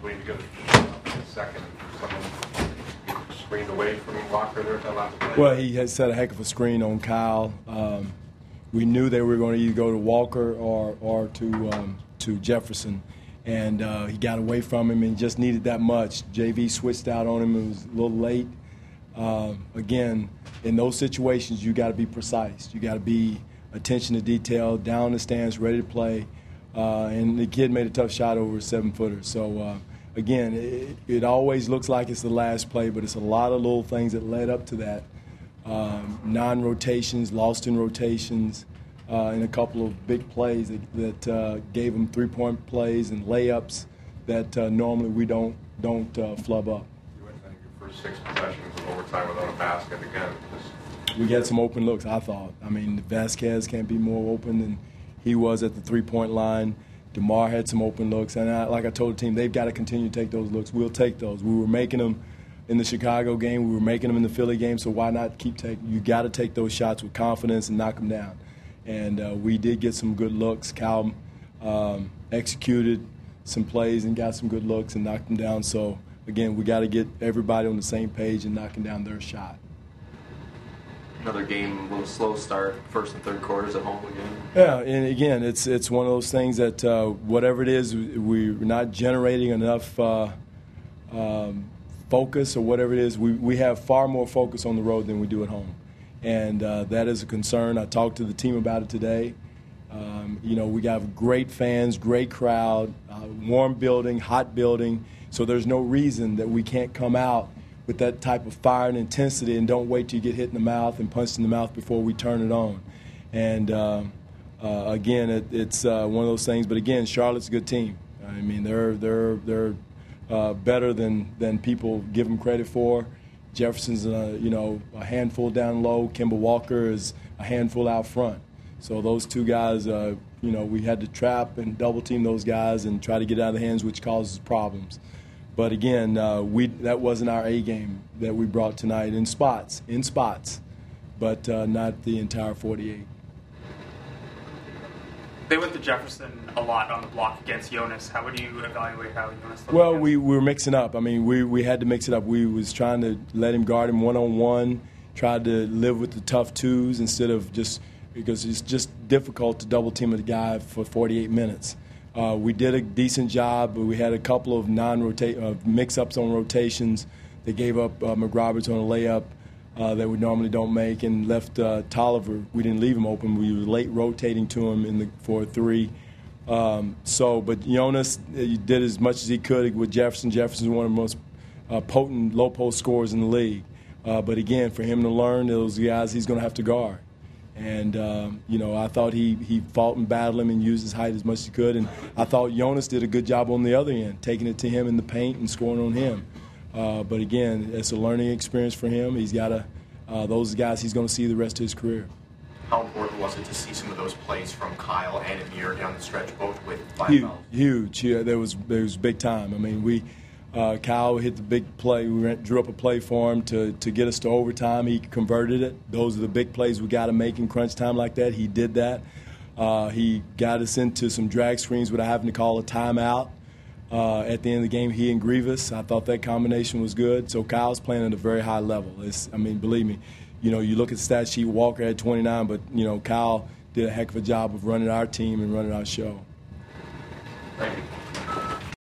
Dwane, you got a second. Someone screened away from Walker there to allow the play. Well, he had set a heck of a screen on Kyle. We knew they were going to either go to Walker or to Jefferson, and he got away from him and just needed that much. JV switched out on him. It was a little late. Again, in those situations, you got to be precise. You got to be attention to detail, down the stance, ready to play. And the kid made a tough shot over a 7-footer. So, again, it always looks like it's the last play, but it's a lot of little things that led up to that. Non-rotations, lost in rotations, and a couple of big plays that gave them three-point plays and layups that normally we don't flub up. You went, I think, your first 6 possessions of overtime without a basket again. We got some open looks, I thought. I mean, Vasquez can't be more open than he was at the three-point line. DeMar had some open looks. And like I told the team, they've got to continue to take those looks. We'll take those. We were making them in the Chicago game. We were making them in the Philly game, so why not keep taking? You got to take those shots with confidence and knock them down. And we did get some good looks. Cal executed some plays and got some good looks and knocked them down. So, again, we got to get everybody on the same page and knocking down their shot. Another game, a little slow start, first and third quarters at home again. Yeah, and again, it's one of those things that whatever it is, we're not generating enough focus or whatever it is. We have far more focus on the road than we do at home, and that is a concern. I talked to the team about it today. We got great fans, great crowd, warm building, hot building, so there's no reason that we can't come out with that type of fire and intensity and don't wait till you get hit in the mouth and punched in the mouth before we turn it on. And, again, it's one of those things. But, again, Charlotte's a good team. I mean, they're better than people give them credit for. Jefferson's, a handful down low. Kemba Walker is a handful out front. So those two guys, we had to trap and double-team those guys and try to get out of the hands, which causes problems. But again, that wasn't our A game that we brought tonight in spots, but not the entire 48. They went to Jefferson a lot on the block against Jonas. How would you evaluate how Jonas looked? Well, we were mixing up. I mean, we had to mix it up. We was trying to let him guard him one-on-one, tried to live with the tough twos instead of because it's just difficult to double-team a guy for 48 minutes. We did a decent job, but we had a couple of mix-ups on rotations. They gave up McRoberts on a layup that we normally don't make and left Tolliver. We didn't leave him open. We were late rotating to him for a 3. But Jonas he did as much as he could with Jefferson. Jefferson's one of the most potent low-post scorers in the league. But, again, for him to learn those guys he's going to have to guard. And, I thought he fought and battled him and used his height as much as he could. And I thought Jonas did a good job on the other end, taking it to him in the paint and scoring on him. But, again, it's a learning experience for him. He's got those guys he's going to see the rest of his career. How important was it to see some of those plays from Kyle and Amir down the stretch, both with 5 fouls? Huge. Yeah, there was big time. I mean, Kyle hit the big play. We drew up a play for him to get us to overtime. He converted it. Those are the big plays we got to make in crunch time like that. He did that. He got us into some drag screens without having to call a timeout. At the end of the game, he and Grievous, I thought that combination was good. So Kyle's playing at a very high level. Believe me, you look at the stat sheet, Walker had 29, but, Kyle did a heck of a job of running our team and running our show.